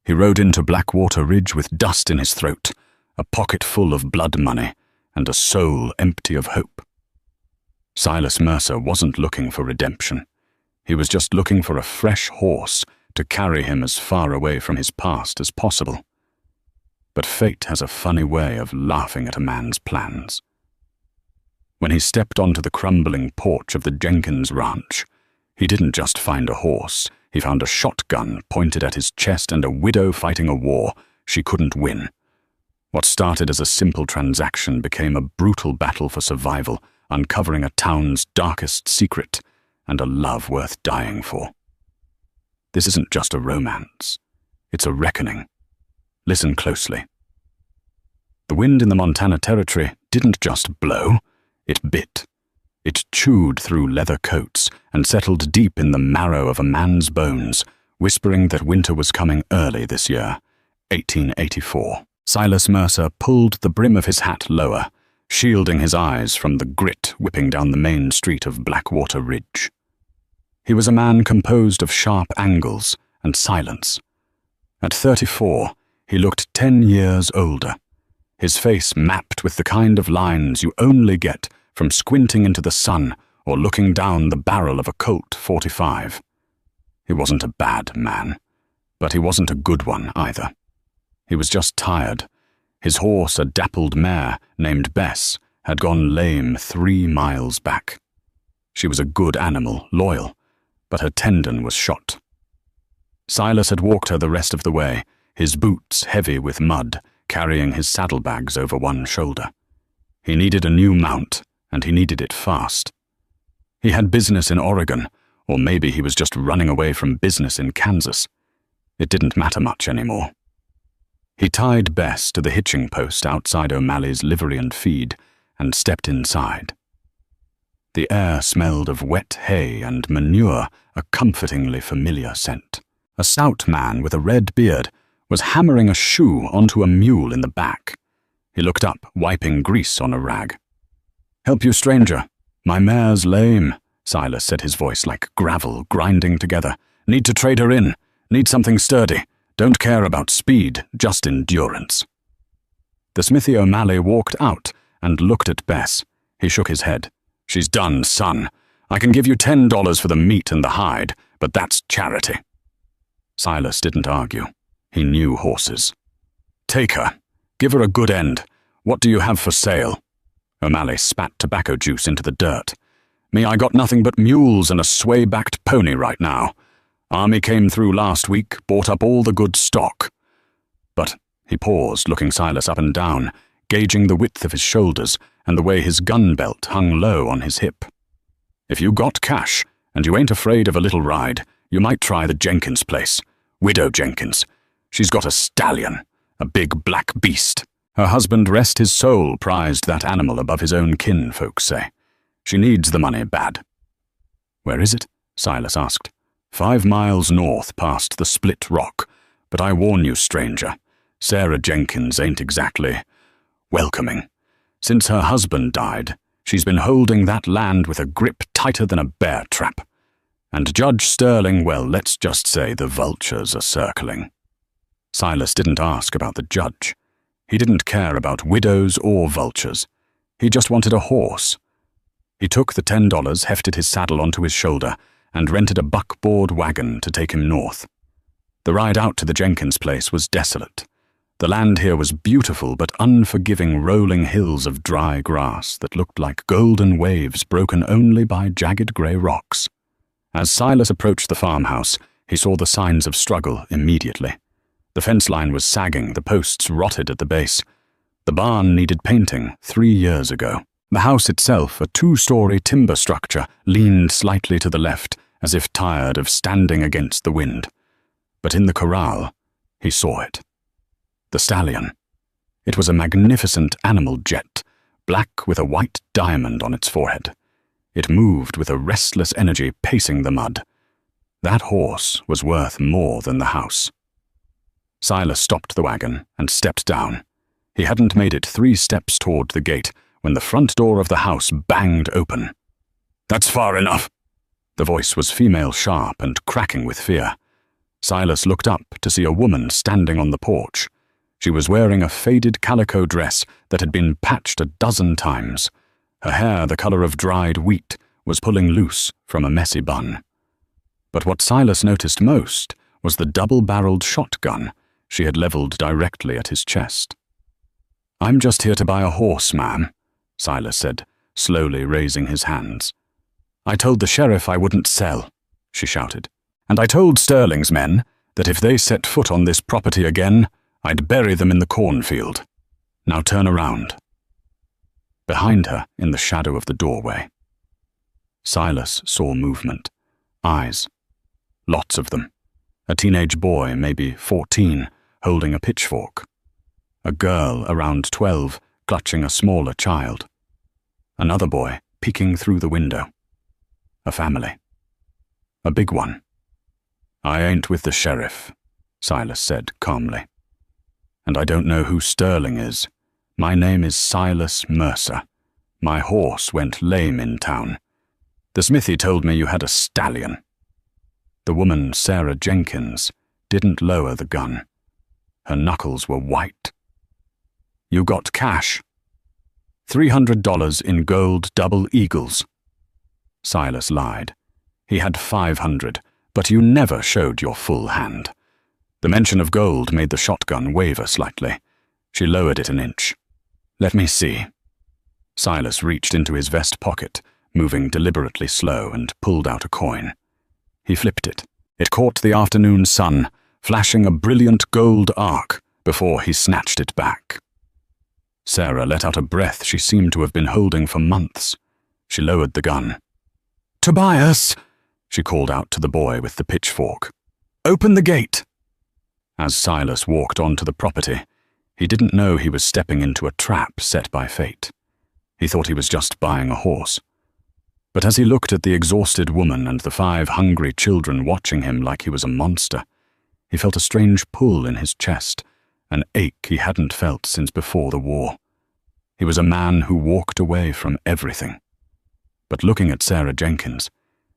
He rode into Blackwater Ridge with dust in his throat, a pocket full of blood money, and a soul empty of hope. Silas Mercer wasn't looking for redemption. He was just looking for a fresh horse to carry him as far away from his past as possible. But fate has a funny way of laughing at a man's plans. When he stepped onto the crumbling porch of the Jenkins ranch, he didn't just find a horse, he found a shotgun pointed at his chest and a widow fighting a war she couldn't win. What started as a simple transaction became a brutal battle for survival, uncovering a town's darkest secret and a love worth dying for. This isn't just a romance. It's a reckoning. Listen closely. The wind in the Montana Territory didn't just blow, it bit. It chewed through leather coats and settled deep in the marrow of a man's bones, whispering that winter was coming early this year, 1884. Silas Mercer pulled the brim of his hat lower, shielding his eyes from the grit whipping down the main street of Blackwater Ridge. He was a man composed of sharp angles and silence. At 34, he looked 10 years older, his face mapped with the kind of lines you only get from squinting into the sun or looking down the barrel of a Colt .45. He wasn't a bad man, but he wasn't a good one either. He was just tired. His horse, a dappled mare named Bess, had gone lame 3 miles back. She was a good animal, loyal, but her tendon was shot. Silas had walked her the rest of the way, his boots heavy with mud, carrying his saddlebags over one shoulder. He needed a new mount, and he needed it fast. He had business in Oregon, or maybe he was just running away from business in Kansas. It didn't matter much anymore. He tied Bess to the hitching post outside O'Malley's livery and feed and stepped inside. The air smelled of wet hay and manure, a comfortingly familiar scent. A stout man with a red beard was hammering a shoe onto a mule in the back. He looked up, wiping grease on a rag. "Help you, stranger. My mare's lame," Silas said, his voice like gravel grinding together. "Need to trade her in. Need something sturdy. Don't care about speed, just endurance." The Smithy O'Malley walked out and looked at Bess. He shook his head. "She's done, son. I can give you $10 for the meat and the hide, but that's charity." Silas didn't argue. He knew horses. "Take her. Give her a good end. What do you have for sale?" O'Malley spat tobacco juice into the dirt. "Me, I got nothing but mules and a sway-backed pony right now. Army came through last week, bought up all the good stock." But he paused, looking Silas up and down, gauging the width of his shoulders and the way his gun belt hung low on his hip. "If you got cash, and you ain't afraid of a little ride, you might try the Jenkins place. Widow Jenkins. She's got a stallion, a big black beast. Her husband, rest his soul, prized that animal above his own kin, folks say. She needs the money bad." "Where is it?" Silas asked. 5 miles north past the Split Rock, but I warn you, stranger, Sarah Jenkins ain't exactly welcoming. Since her husband died, she's been holding that land with a grip tighter than a bear trap. And Judge Sterling, well, let's just say the vultures are circling." Silas didn't ask about the judge. He didn't care about widows or vultures. He just wanted a horse. He took the $10, hefted his saddle onto his shoulder, and rented a buckboard wagon to take him north. The ride out to the Jenkins place was desolate. The land here was beautiful but unforgiving rolling hills of dry grass that looked like golden waves broken only by jagged grey rocks. As Silas approached the farmhouse, he saw the signs of struggle immediately. The fence line was sagging, the posts rotted at the base. The barn needed painting 3 years ago. The house itself, a 2-story timber structure, leaned slightly to the left, as if tired of standing against the wind. But in the corral, he saw it. The stallion. It was a magnificent animal jet, black with a white diamond on its forehead. It moved with a restless energy, pacing the mud. That horse was worth more than the house. Silas stopped the wagon and stepped down. He hadn't made it 3 steps toward the gate when the front door of the house banged open. "That's far enough." The voice was female, sharp and cracking with fear. Silas looked up to see a woman standing on the porch. She was wearing a faded calico dress that had been patched a dozen times. Her hair, the color of dried wheat, was pulling loose from a messy bun. But what Silas noticed most was the double-barreled shotgun she had leveled directly at his chest. "I'm just here to buy a horse, ma'am," Silas said, slowly raising his hands. "I told the sheriff I wouldn't sell," she shouted. "And I told Sterling's men that if they set foot on this property again, I'd bury them in the cornfield. Now turn around." Behind her, in the shadow of the doorway, Silas saw movement. Eyes. Lots of them. A teenage boy, maybe 14, holding a pitchfork. A girl around 12, clutching a smaller child. Another boy, peeking through the window. A family. A big one. "I ain't with the sheriff," Silas said calmly. "And I don't know who Sterling is. My name is Silas Mercer. My horse went lame in town. The smithy told me you had a stallion." The woman, Sarah Jenkins, didn't lower the gun. Her knuckles were white. "You got cash?" $300 in gold double eagles." Silas lied. He had 500, but you never showed your full hand. The mention of gold made the shotgun waver slightly. She lowered it an inch. "Let me see." Silas reached into his vest pocket, moving deliberately slow, and pulled out a coin. He flipped it. It caught the afternoon sun, flashing a brilliant gold arc before he snatched it back. Sarah let out a breath she seemed to have been holding for months. She lowered the gun. "Tobias!" she called out to the boy with the pitchfork. "Open the gate!" As Silas walked onto the property, he didn't know he was stepping into a trap set by fate. He thought he was just buying a horse. But as he looked at the exhausted woman and the 5 hungry children watching him like he was a monster, he felt a strange pull in his chest, an ache he hadn't felt since before the war. He was a man who walked away from everything. But looking at Sarah Jenkins,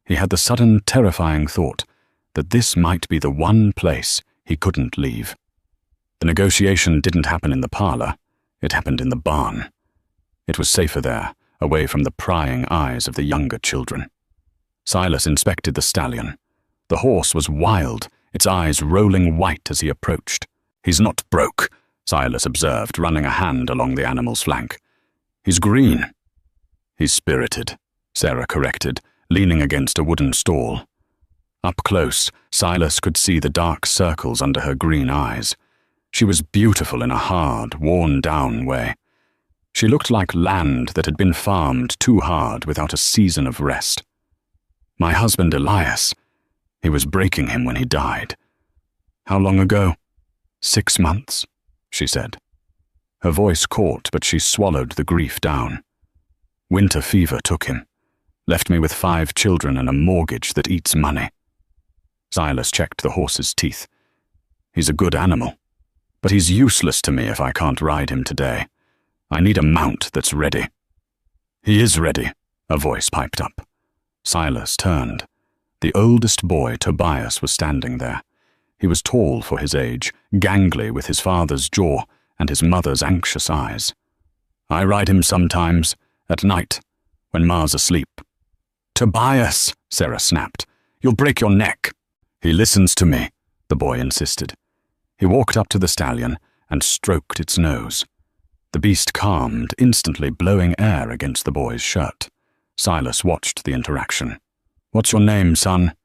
he had the sudden terrifying thought that this might be the one place he couldn't leave. The negotiation didn't happen in the parlor, it happened in the barn. It was safer there, away from the prying eyes of the younger children. Silas inspected the stallion. The horse was wild, its eyes rolling white as he approached. "He's not broke," Silas observed, running a hand along the animal's flank. "He's green." "He's spirited," Sarah corrected, leaning against a wooden stall. Up close, Silas could see the dark circles under her green eyes. She was beautiful in a hard, worn-down way. She looked like land that had been farmed too hard without a season of rest. "My husband Elias. He was breaking him when he died." "How long ago?" 6 months, she said. Her voice caught, but she swallowed the grief down. "Winter fever took him. Left me with 5 children and a mortgage that eats money." Silas checked the horse's teeth. "He's a good animal, but he's useless to me if I can't ride him today. I need a mount that's ready." "He is ready," a voice piped up. Silas turned. The oldest boy, Tobias, was standing there. He was tall for his age, gangly with his father's jaw and his mother's anxious eyes. "I ride him sometimes, at night, when Ma's asleep." "Tobias," Sarah snapped, "you'll break your neck." "He listens to me," the boy insisted. He walked up to the stallion and stroked its nose. The beast calmed, instantly blowing air against the boy's shirt. Silas watched the interaction. "What's your name, son?"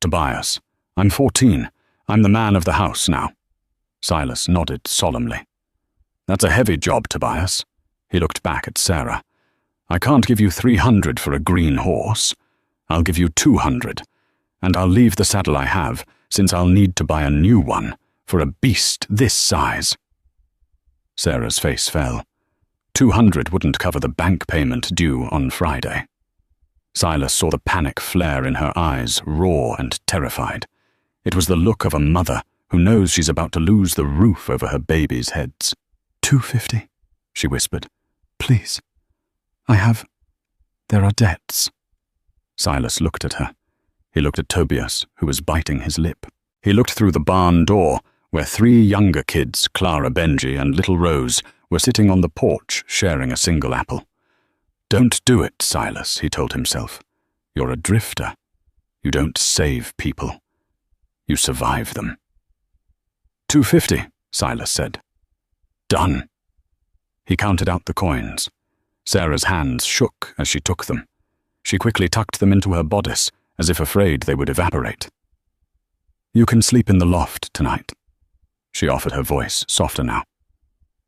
"Tobias. I'm 14. I'm the man of the house now." Silas nodded solemnly. "That's a heavy job, Tobias." He looked back at Sarah. "I can't give you 300 for a green horse. I'll give you 200, and I'll leave the saddle I have, since I'll need to buy a new one for a beast this size." Sarah's face fell. 200 wouldn't cover the bank payment due on Friday. Silas saw the panic flare in her eyes, raw and terrified. It was the look of a mother who knows she's about to lose the roof over her babies' heads. 250, she whispered. "Please. There are debts." Silas looked at her. He looked at Tobias, who was biting his lip. He looked through the barn door, where 3 younger kids, Clara, Benji, and little Rose, were sitting on the porch sharing a single apple. "Don't do it, Silas," he told himself. "You're a drifter. You don't save people. You survive them." "$2.50, Silas said. "Done." He counted out the coins. Sarah's hands shook as she took them. She quickly tucked them into her bodice, as if afraid they would evaporate. "You can sleep in the loft tonight." She offered, her voice softer now.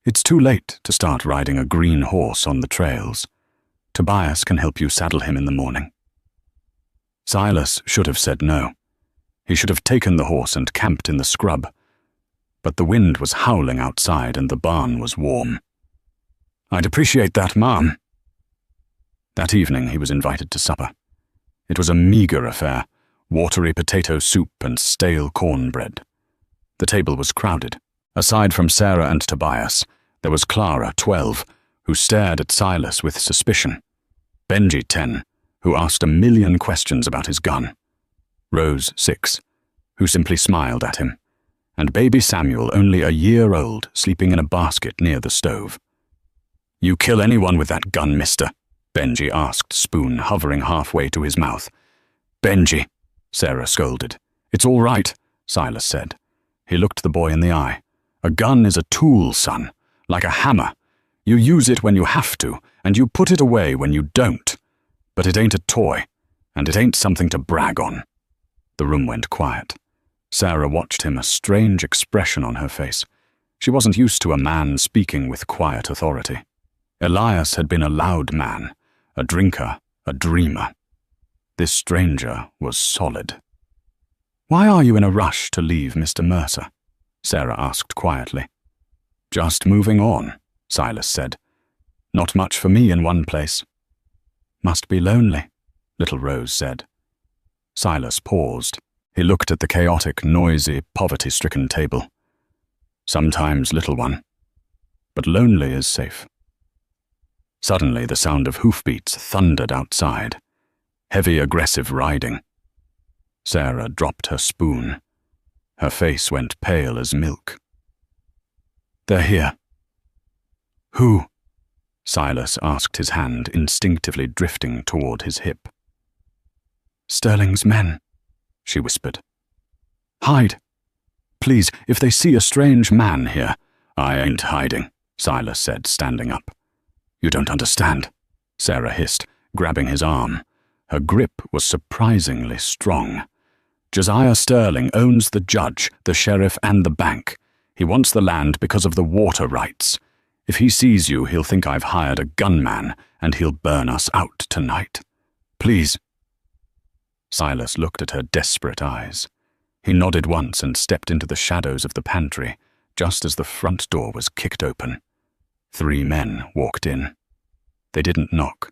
"It's too late to start riding a green horse on the trails. Tobias can help you saddle him in the morning." Silas should have said no. He should have taken the horse and camped in the scrub. But the wind was howling outside and the barn was warm. "I'd appreciate that, Mom." That evening he was invited to supper. It was a meager affair, watery potato soup and stale cornbread. The table was crowded. Aside from Sarah and Tobias, there was Clara, 12, who stared at Silas with suspicion. Benji, 10, who asked a million questions about his gun. Rose, 6, who simply smiled at him. And baby Samuel, only a year old, sleeping in a basket near the stove. "You kill anyone with that gun, mister?" Benji asked, spoon hovering halfway to his mouth. "Benji," Sarah scolded. "It's all right," Silas said. He looked the boy in the eye. "A gun is a tool, son, like a hammer. You use it when you have to, and you put it away when you don't. But it ain't a toy, and it ain't something to brag on." The room went quiet. Sarah watched him, a strange expression on her face. She wasn't used to a man speaking with quiet authority. Elias had been a loud man, a drinker, a dreamer. This stranger was solid. "Why are you in a rush to leave Mr. Mercer?" Sarah asked quietly. "Just moving on," Silas said. "Not much for me in one place." "Must be lonely," little Rose said. Silas paused. He looked at the chaotic, noisy, poverty-stricken table. "Sometimes, little one, but lonely is safe." Suddenly, the sound of hoofbeats thundered outside. Heavy, aggressive riding. Sarah dropped her spoon. Her face went pale as milk. "They're here." "Who?" Silas asked, his hand instinctively drifting toward his hip. "Sterling's men," she whispered. "Hide. Please, if they see a strange man here." "I ain't hiding," Silas said, standing up. "You don't understand," Sarah hissed, grabbing his arm. Her grip was surprisingly strong. "Josiah Sterling owns the judge, the sheriff, and the bank. He wants the land because of the water rights. If he sees you, he'll think I've hired a gunman, and he'll burn us out tonight. Please." Silas looked at her desperate eyes. He nodded once and stepped into the shadows of the pantry, just as the front door was kicked open. 3 men walked in. They didn't knock.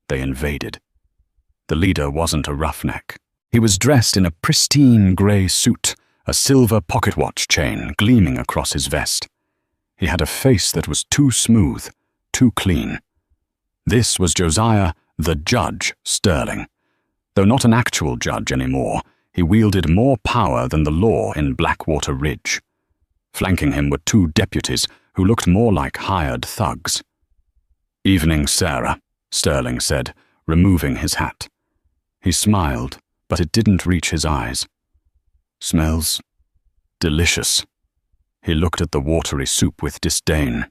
They invaded. The leader wasn't a roughneck. He was dressed in a pristine grey suit, a silver pocket watch chain gleaming across his vest. He had a face that was too smooth, too clean. This was Josiah, the Judge Sterling. Though not an actual judge anymore, he wielded more power than the law in Blackwater Ridge. Flanking him were 2 deputies who looked more like hired thugs. "Evening, Sarah," Sterling said, removing his hat. He smiled, but it didn't reach his eyes. "Smells delicious." He looked at the watery soup with disdain.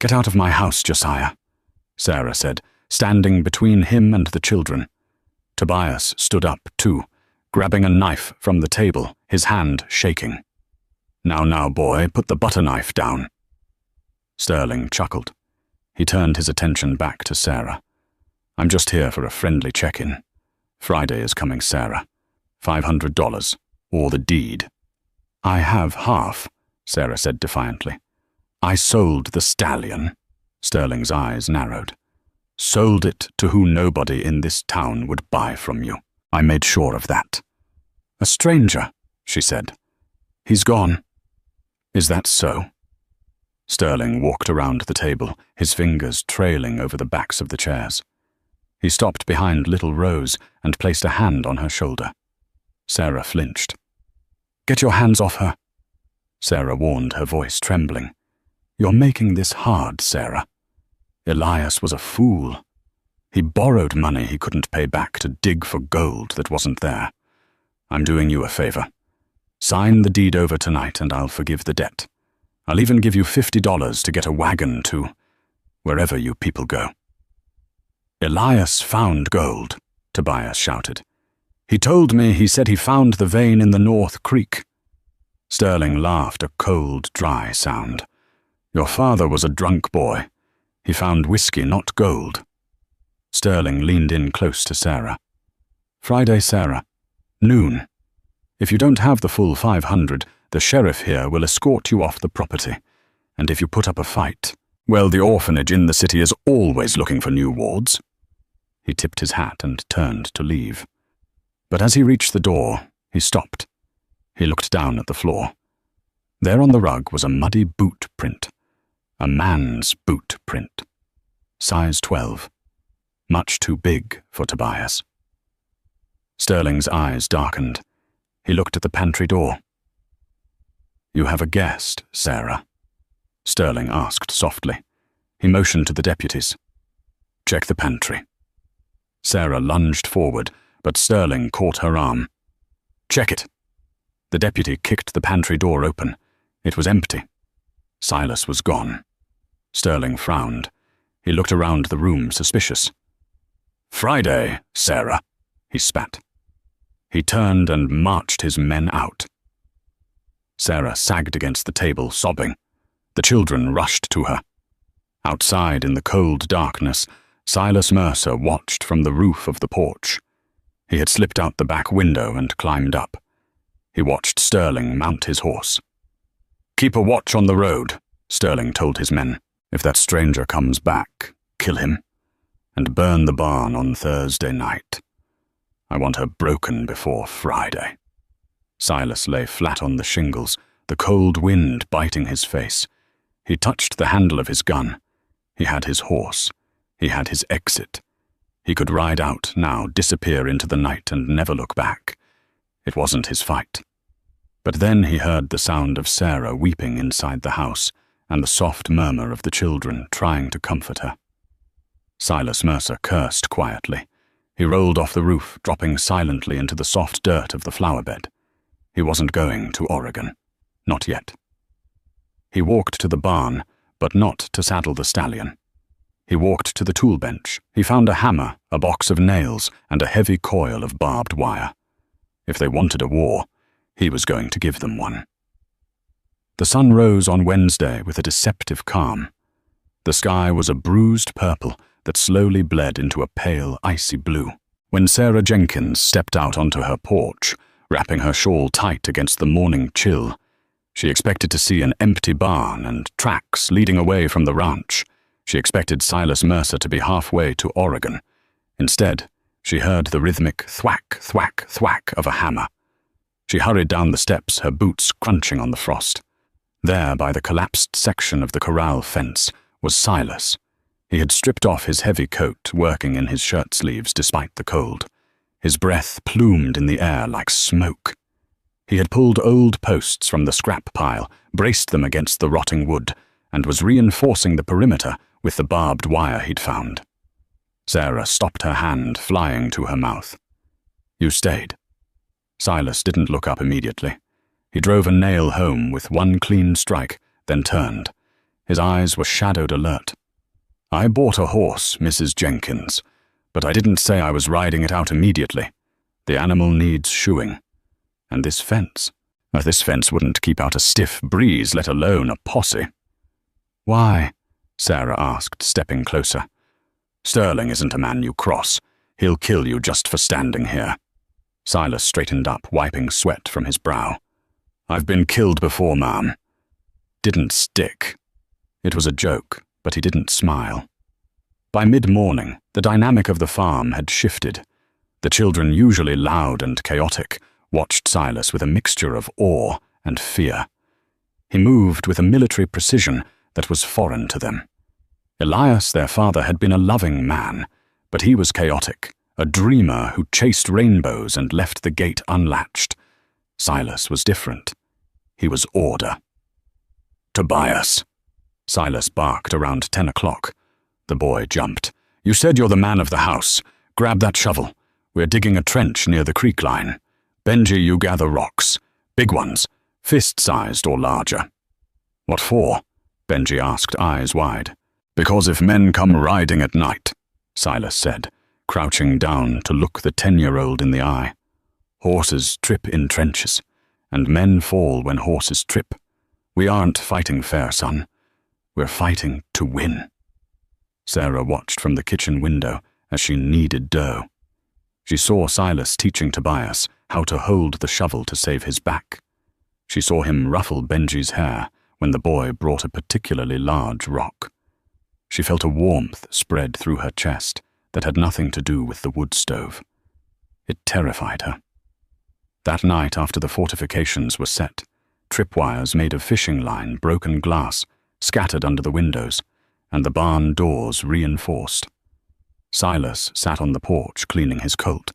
"Get out of my house, Josiah," Sarah said, standing between him and the children. Tobias stood up, too, grabbing a knife from the table, his hand shaking. Now, boy, put the butter knife down." Sterling chuckled. He turned his attention back to Sarah. "I'm just here for a friendly check-in. Friday is coming, Sarah. $500, or the deed." "I have half," Sarah said defiantly. "I sold the stallion." Sterling's eyes narrowed. "Sold it to who nobody in this town would buy from you. I made sure of that." "A stranger," she said. "He's gone." "Is that so?" Sterling walked around the table, his fingers trailing over the backs of the chairs. He stopped behind little Rose and placed a hand on her shoulder. Sarah flinched. Get your hands off her, Sarah warned, her voice trembling. You're making this hard, Sarah. Elias was a fool. He borrowed money he couldn't pay back to dig for gold that wasn't there. I'm doing you a favor. Sign the deed over tonight and I'll forgive the debt. I'll even give you $50 to get a wagon to wherever you people go. Elias found gold, Tobias shouted. He told me he said he found the vein in the North Creek. Sterling laughed, a cold, dry sound. Your father was a drunk boy. He found whiskey, not gold. Sterling leaned in close to Sarah. Friday, Sarah. Noon. If you don't have the full 500, the sheriff here will escort you off the property. And if you put up a fight, well, the orphanage in the city is always looking for new wards. He tipped his hat and turned to leave. But as he reached the door, he stopped. He looked down at the floor. There on the rug was a muddy boot print. A man's boot print. Size 12. Much too big for Tobias. Sterling's eyes darkened. He looked at the pantry door. You have a guest, Sarah? Sterling asked softly. He motioned to the deputies. Check the pantry. Sarah lunged forward, but Sterling caught her arm. Check it. The deputy kicked the pantry door open. It was empty. Silas was gone. Sterling frowned. He looked around the room, suspicious. Friday, Sarah, he spat. He turned and marched his men out. Sarah sagged against the table, sobbing. The children rushed to her. Outside in the cold darkness, Silas Mercer watched from the roof of the porch. He had slipped out the back window and climbed up. He watched Sterling mount his horse. Keep a watch on the road, Sterling told his men. If that stranger comes back, kill him. And burn the barn on Thursday night. I want her broken before Friday. Silas lay flat on the shingles, the cold wind biting his face. He touched the handle of his gun. He had his horse. He had his exit. He could ride out now, disappear into the night and never look back. It wasn't his fight. But then he heard the sound of Sarah weeping inside the house and the soft murmur of the children trying to comfort her. Silas Mercer cursed quietly. He rolled off the roof, dropping silently into the soft dirt of the flower bed. He wasn't going to Oregon. Not yet. He walked to the barn, but not to saddle the stallion. He walked to the tool bench. He found a hammer, a box of nails, and a heavy coil of barbed wire. If they wanted a war, he was going to give them one. The sun rose on Wednesday with a deceptive calm. The sky was a bruised purple that slowly bled into a pale, icy blue. When Sarah Jenkins stepped out onto her porch, wrapping her shawl tight against the morning chill, she expected to see an empty barn and tracks leading away from the ranch. She expected Silas Mercer to be halfway to Oregon. Instead, she heard the rhythmic thwack, thwack, thwack of a hammer. She hurried down the steps, her boots crunching on the frost. There, by the collapsed section of the corral fence, was Silas. He had stripped off his heavy coat, working in his shirt sleeves despite the cold. His breath plumed in the air like smoke. He had pulled old posts from the scrap pile, braced them against the rotting wood, and was reinforcing the perimeter with the barbed wire he'd found. Sarah stopped her hand, flying to her mouth. You stayed. Silas didn't look up immediately. He drove a nail home with one clean strike, then turned. His eyes were shadowed alert. I bought a horse, Mrs. Jenkins, but I didn't say I was riding it out immediately. The animal needs shoeing. And this fence wouldn't keep out a stiff breeze, let alone a posse. Why? Sarah asked, stepping closer. Sterling isn't a man you cross. He'll kill you just for standing here. Silas straightened up, wiping sweat from his brow. I've been killed before, ma'am. Didn't stick. It was a joke, but he didn't smile. By mid-morning, the dynamic of the farm had shifted. The children, usually loud and chaotic, watched Silas with a mixture of awe and fear. He moved with a military precision that was foreign to them. Elias, their father, had been a loving man, but he was chaotic, a dreamer who chased rainbows and left the gate unlatched. Silas was different. He was order. "Tobias!" Silas barked around 10 o'clock. The boy jumped. "You said you're the man of the house. Grab that shovel. We're digging a trench near the creek line. Benji, you gather rocks. Big ones, fist-sized or larger." "What for?" Benji asked, eyes wide. "Because if men come riding at night," Silas said, crouching down to look the 10-year-old in the eye. "Horses trip in trenches, and men fall when horses trip. We aren't fighting fair, son. We're fighting to win." Sarah watched from the kitchen window as she kneaded dough. She saw Silas teaching Tobias how to hold the shovel to save his back. She saw him ruffle Benji's hair when the boy brought a particularly large rock. She felt a warmth spread through her chest that had nothing to do with the wood stove. It terrified her. That night, after the fortifications were set, tripwires made of fishing line, broken glass, scattered under the windows, and the barn doors reinforced. Silas sat on the porch cleaning his colt.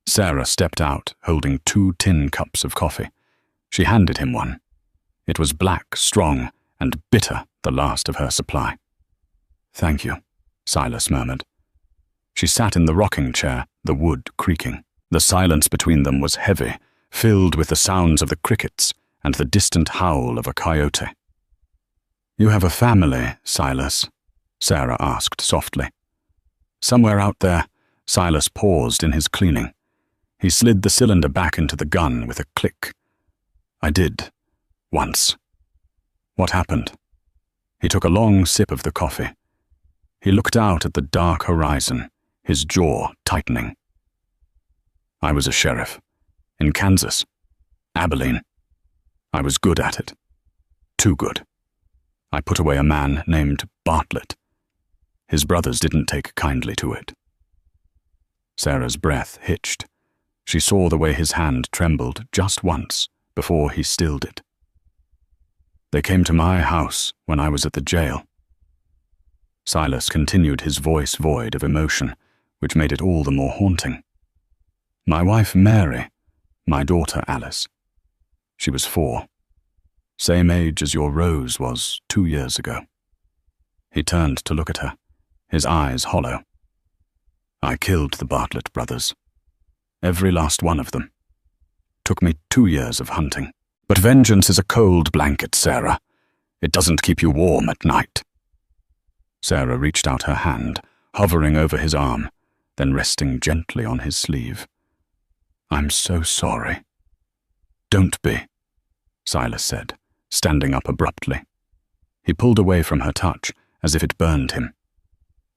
Sarah stepped out, holding 2 tin cups of coffee. She handed him one. It was black, strong, and bitter, the last of her supply. "Thank you," Silas murmured. She sat in the rocking chair, the wood creaking. The silence between them was heavy, filled with the sounds of the crickets and the distant howl of a coyote. "You have a family, Silas?" Sarah asked softly. Somewhere out there, Silas paused in his cleaning. He slid the cylinder back into the gun with a click. "I did. Once." "What happened?" He took a long sip of the coffee. He looked out at the dark horizon, his jaw tightening. "I was a sheriff. In Kansas. Abilene. I was good at it. Too good. I put away a man named Bartlett. His brothers didn't take kindly to it." Sarah's breath hitched. She saw the way his hand trembled just once before he stilled it. "They came to my house when I was at the jail." Silas continued, his voice void of emotion, which made it all the more haunting. "My wife Mary, my daughter Alice. She was 4. Same age as your Rose was 2 years ago." He turned to look at her, his eyes hollow. "I killed the Bartlett brothers. Every last one of them. Took me 2 years of hunting. But vengeance is a cold blanket, Sarah. It doesn't keep you warm at night." Sarah reached out her hand, hovering over his arm, then resting gently on his sleeve. "I'm so sorry." "Don't be," Silas said, standing up abruptly. He pulled away from her touch, as if it burned him.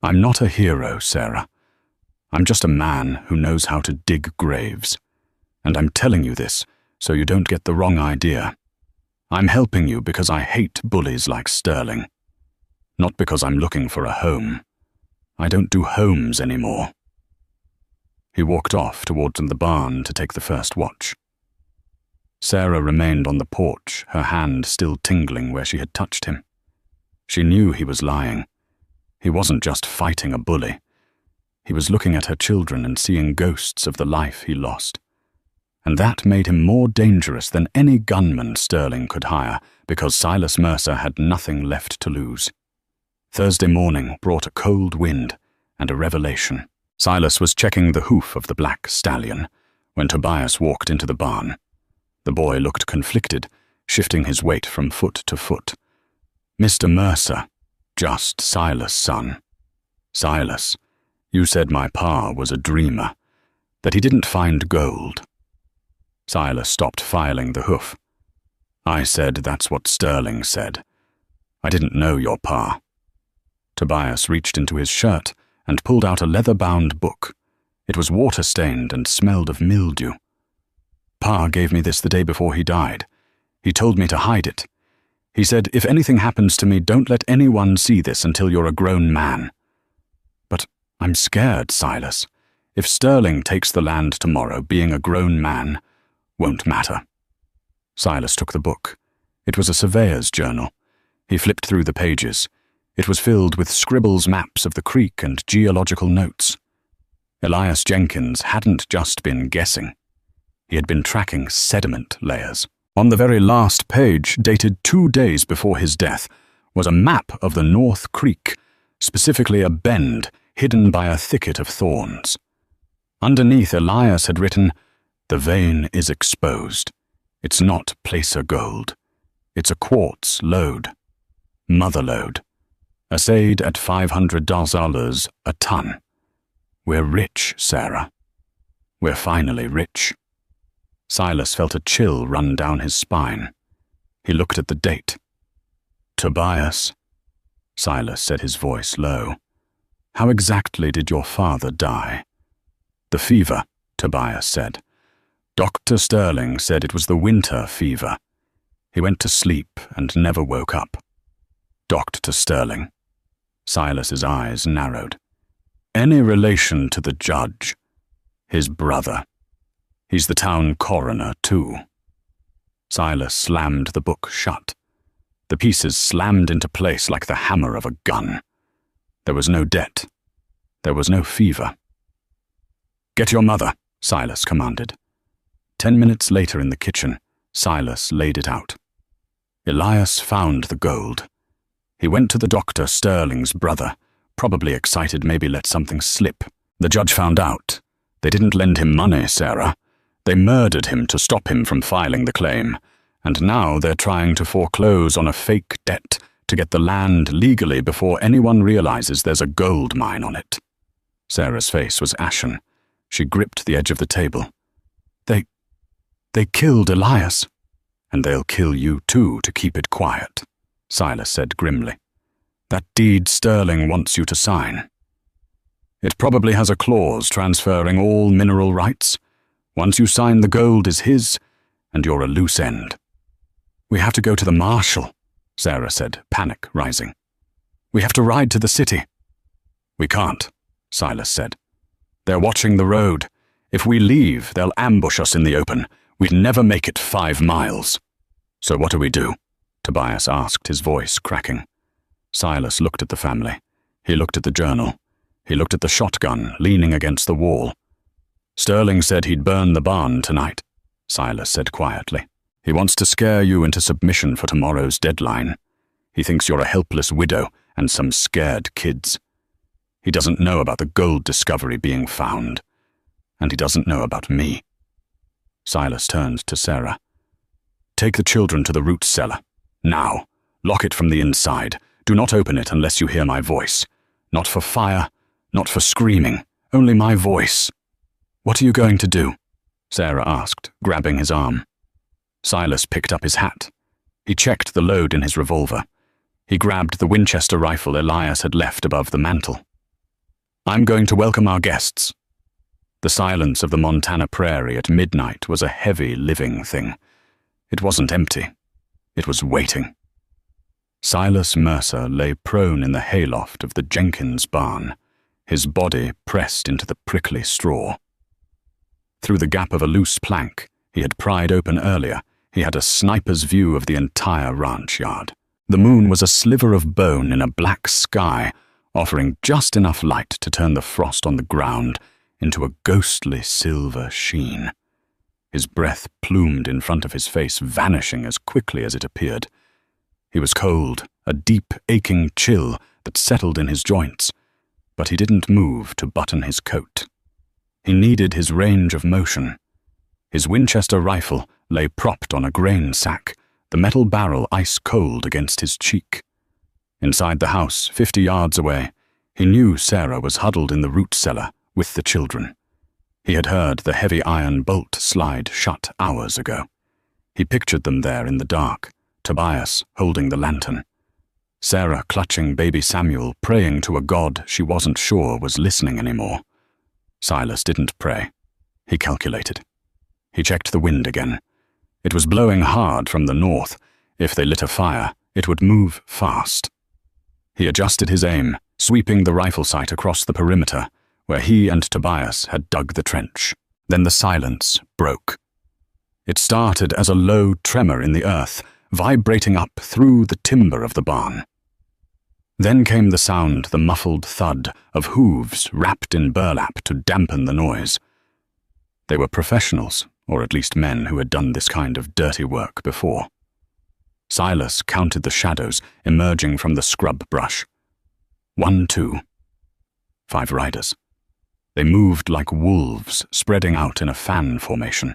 "I'm not a hero, Sarah. I'm just a man who knows how to dig graves. And I'm telling you this so you don't get the wrong idea. I'm helping you because I hate bullies like Sterling. Not because I'm looking for a home. I don't do homes anymore." He walked off towards the barn to take the first watch. Sarah remained on the porch, her hand still tingling where she had touched him. She knew he was lying. He wasn't just fighting a bully. He was looking at her children and seeing ghosts of the life he lost. And that made him more dangerous than any gunman Sterling could hire, because Silas Mercer had nothing left to lose. Thursday morning brought a cold wind and a revelation. Silas was checking the hoof of the black stallion when Tobias walked into the barn. The boy looked conflicted, shifting his weight from foot to foot. "Mr. Mercer, just Silas' son. Silas, you said my pa was a dreamer, that he didn't find gold." Silas stopped filing the hoof. "I said that's what Sterling said. I didn't know your pa." Tobias reached into his shirt and pulled out a leather-bound book. It was water-stained and smelled of mildew. "Pa gave me this the day before he died. He told me to hide it. He said, if anything happens to me, don't let anyone see this until you're a grown man. But I'm scared, Silas. If Sterling takes the land tomorrow, being a grown man won't matter." Silas took the book. It was a surveyor's journal. He flipped through the pages. It was filled with scribbles, maps of the creek, and geological notes. Elias Jenkins hadn't just been guessing. He had been tracking sediment layers. On the very last page, dated 2 days before his death, was a map of the North Creek, specifically a bend hidden by a thicket of thorns. Underneath, Elias had written, "The vein is exposed. It's not placer gold. It's a quartz lode. Mother lode. Assayed at $500 a ton. We're rich, Sarah. We're finally rich." Silas felt a chill run down his spine. He looked at the date. "Tobias," Silas said, his voice low. "How exactly did your father die?" "The fever," Tobias said. "Dr. Sterling said it was the winter fever. He went to sleep and never woke up." "Dr. Sterling." Silas's eyes narrowed. "Any relation to the judge?" "His brother. He's the town coroner, too." Silas slammed the book shut. The pieces slammed into place like the hammer of a gun. There was no debt. There was no fever. "Get your mother," Silas commanded. 10 minutes later in the kitchen, Silas laid it out. Elias found the gold. He went to the Dr. Sterling's brother, probably excited maybe let something slip. The judge found out. They didn't lend him money, Sarah. They murdered him to stop him from filing the claim, and now they're trying to foreclose on a fake debt to get the land legally before anyone realizes there's a gold mine on it. Sarah's face was ashen. She gripped the edge of the table. They killed Elias. "And they'll kill you too to keep it quiet," Silas said grimly. "That deed Sterling wants you to sign. It probably has a clause transferring all mineral rights. Once you sign, the gold is his, and you're a loose end." "We have to go to the marshal," Sarah said, panic rising. "We have to ride to the city." "We can't," Silas said. "They're watching the road. If we leave, they'll ambush us in the open. We'd never make it 5 miles. "So what do we do?" Tobias asked, his voice cracking. Silas looked at the family. He looked at the journal. He looked at the shotgun leaning against the wall. "Sterling said he'd burn the barn tonight," Silas said quietly. "He wants to scare you into submission for tomorrow's deadline. He thinks you're a helpless widow and some scared kids. He doesn't know about the gold discovery being found. And he doesn't know about me." Silas turned to Sarah. "Take the children to the root cellar. Now. Lock it from the inside. Do not open it unless you hear my voice. Not for fire, not for screaming, only my voice." "What are you going to do?" Sarah asked, grabbing his arm. Silas picked up his hat. He checked the load in his revolver. He grabbed the Winchester rifle Elias had left above the mantel. "I'm going to welcome our guests." The silence of the Montana prairie at midnight was a heavy, living thing. It wasn't empty. It was waiting. Silas Mercer lay prone in the hayloft of the Jenkins barn, his body pressed into the prickly straw. Through the gap of a loose plank he had pried open earlier, he had a sniper's view of the entire ranch yard. The moon was a sliver of bone in a black sky, offering just enough light to turn the frost on the ground into a ghostly silver sheen. His breath plumed in front of his face, vanishing as quickly as it appeared. He was cold, a deep, aching chill that settled in his joints, but he didn't move to button his coat. He needed his range of motion. His Winchester rifle lay propped on a grain sack, the metal barrel ice-cold against his cheek. Inside the house, 50 yards away, he knew Sarah was huddled in the root cellar with the children. He had heard the heavy iron bolt slide shut hours ago. He pictured them there in the dark, Tobias holding the lantern, Sarah clutching baby Samuel, praying to a God she wasn't sure was listening anymore. Silas didn't pray. He calculated. He checked the wind again. It was blowing hard from the north. If they lit a fire, it would move fast. He adjusted his aim, sweeping the rifle sight across the perimeter, where he and Tobias had dug the trench. Then the silence broke. It started as a low tremor in the earth, vibrating up through the timber of the barn. Then came the sound, the muffled thud, of hooves wrapped in burlap to dampen the noise. They were professionals, or at least men who had done this kind of dirty work before. Silas counted the shadows emerging from the scrub brush. 1, 2. 5 riders. They moved like wolves, spreading out in a fan formation.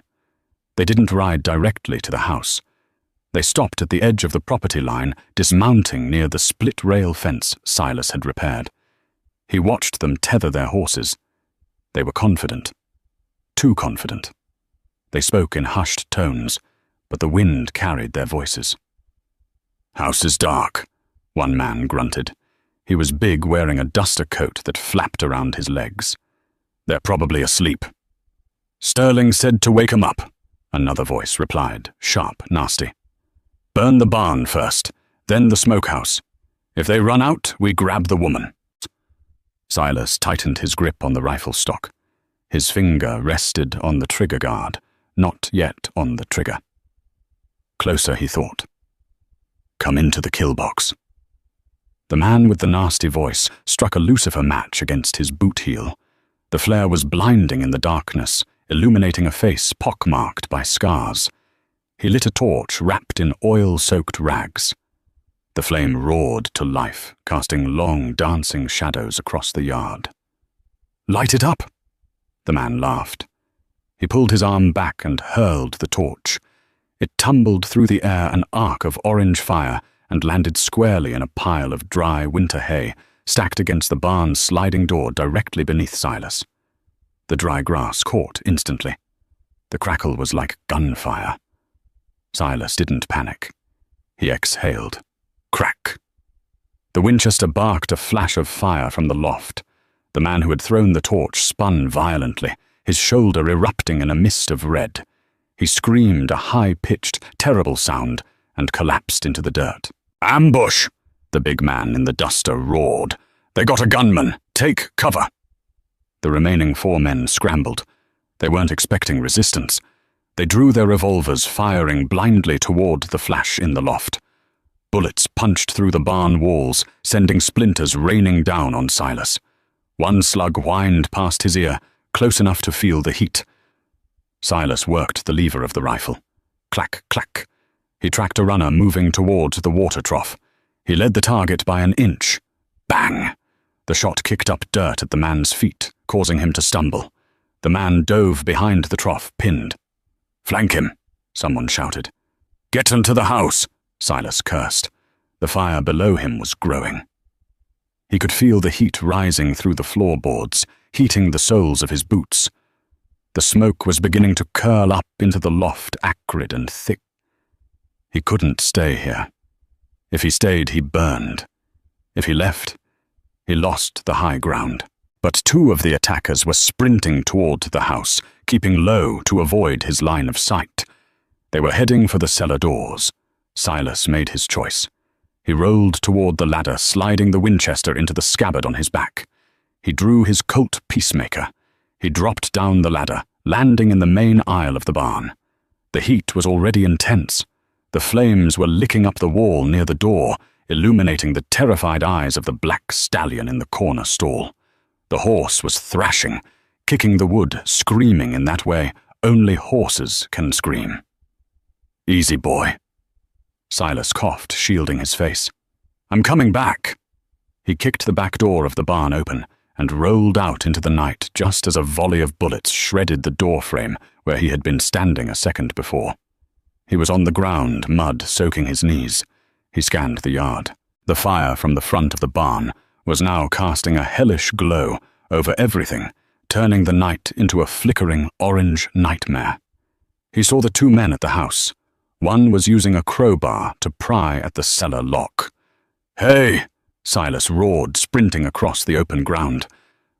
They didn't ride directly to the house. They stopped at the edge of the property line, dismounting near the split-rail fence Silas had repaired. He watched them tether their horses. They were confident. Too confident. They spoke in hushed tones, but the wind carried their voices. "House is dark," one man grunted. He was big, wearing a duster coat that flapped around his legs. "They're probably asleep." "Sterling said to wake 'em up," another voice replied, sharp, nasty. "Burn the barn first, then the smokehouse. If they run out, we grab the woman." Silas tightened his grip on the rifle stock. His finger rested on the trigger guard, not yet on the trigger. Closer, he thought. "Come into the kill box." The man with the nasty voice struck a lucifer match against his boot heel. The flare was blinding in the darkness, illuminating a face pockmarked by scars. He lit a torch wrapped in oil-soaked rags. The flame roared to life, casting long, dancing shadows across the yard. "Light it up!" The man laughed. He pulled his arm back and hurled the torch. It tumbled through the air, an arc of orange fire, and landed squarely in a pile of dry winter hay, stacked against the barn's sliding door directly beneath Silas. The dry grass caught instantly. The crackle was like gunfire. Silas didn't panic. He exhaled. Crack! The Winchester barked a flash of fire from the loft. The man who had thrown the torch spun violently, his shoulder erupting in a mist of red. He screamed a high-pitched, terrible sound and collapsed into the dirt. "Ambush!" the big man in the duster roared. "They got a gunman! Take cover!" The remaining 4 men scrambled. They weren't expecting resistance. They drew their revolvers, firing blindly toward the flash in the loft. Bullets punched through the barn walls, sending splinters raining down on Silas. One slug whined past his ear, close enough to feel the heat. Silas worked the lever of the rifle. Clack, clack. He tracked a runner moving towards the water trough. He led the target by an inch. Bang! The shot kicked up dirt at the man's feet, causing him to stumble. The man dove behind the trough, pinned. "Flank him," someone shouted. "Get into the house," Silas cursed. The fire below him was growing. He could feel the heat rising through the floorboards, heating the soles of his boots. The smoke was beginning to curl up into the loft, acrid and thick. He couldn't stay here. If he stayed, he burned. If he left, he lost the high ground. But 2 of the attackers were sprinting toward the house, keeping low to avoid his line of sight. They were heading for the cellar doors. Silas made his choice. He rolled toward the ladder, sliding the Winchester into the scabbard on his back. He drew his Colt Peacemaker. He dropped down the ladder, landing in the main aisle of the barn. The heat was already intense. The flames were licking up the wall near the door, illuminating the terrified eyes of the black stallion in the corner stall. The horse was thrashing, kicking the wood, screaming in that way only horses can scream. "Easy, boy." Silas coughed, shielding his face. "I'm coming back." He kicked the back door of the barn open and rolled out into the night just as a volley of bullets shredded the door frame where he had been standing a second before. He was on the ground, mud soaking his knees. He scanned the yard. The fire from the front of the barn was now casting a hellish glow over everything, turning the night into a flickering orange nightmare. He saw the 2 men at the house. One was using a crowbar to pry at the cellar lock. "Hey!" Silas roared, sprinting across the open ground.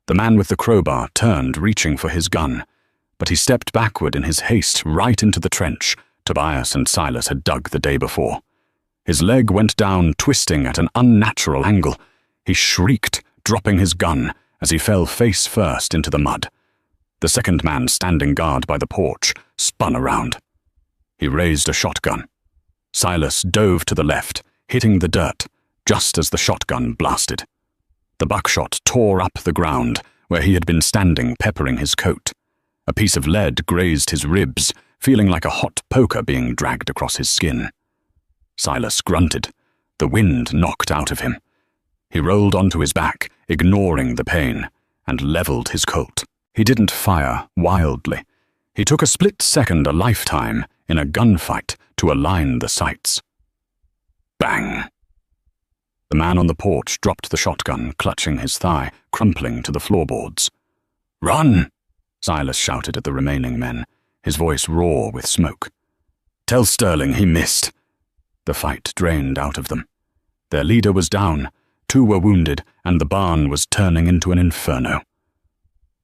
The man with the crowbar turned, reaching for his gun, but he stepped backward in his haste right into the trench Tobias and Silas had dug the day before. His leg went down, twisting at an unnatural angle. He shrieked, dropping his gun as he fell face first into the mud. The second man, standing guard by the porch, spun around. He raised a shotgun. Silas dove to the left, hitting the dirt, just as the shotgun blasted. The buckshot tore up the ground where he had been standing, peppering his coat. A piece of lead grazed his ribs, feeling like a hot poker being dragged across his skin. Silas grunted. The wind knocked out of him. He rolled onto his back, ignoring the pain, and leveled his Colt. He didn't fire wildly. He took a split second a lifetime in a gunfight to align the sights. Bang! The man on the porch dropped the shotgun, clutching his thigh, crumpling to the floorboards. "Run!" Silas shouted at the remaining men, his voice raw with smoke. "Tell Sterling he missed." The fight drained out of them. Their leader was down, 2 were wounded, and the barn was turning into an inferno.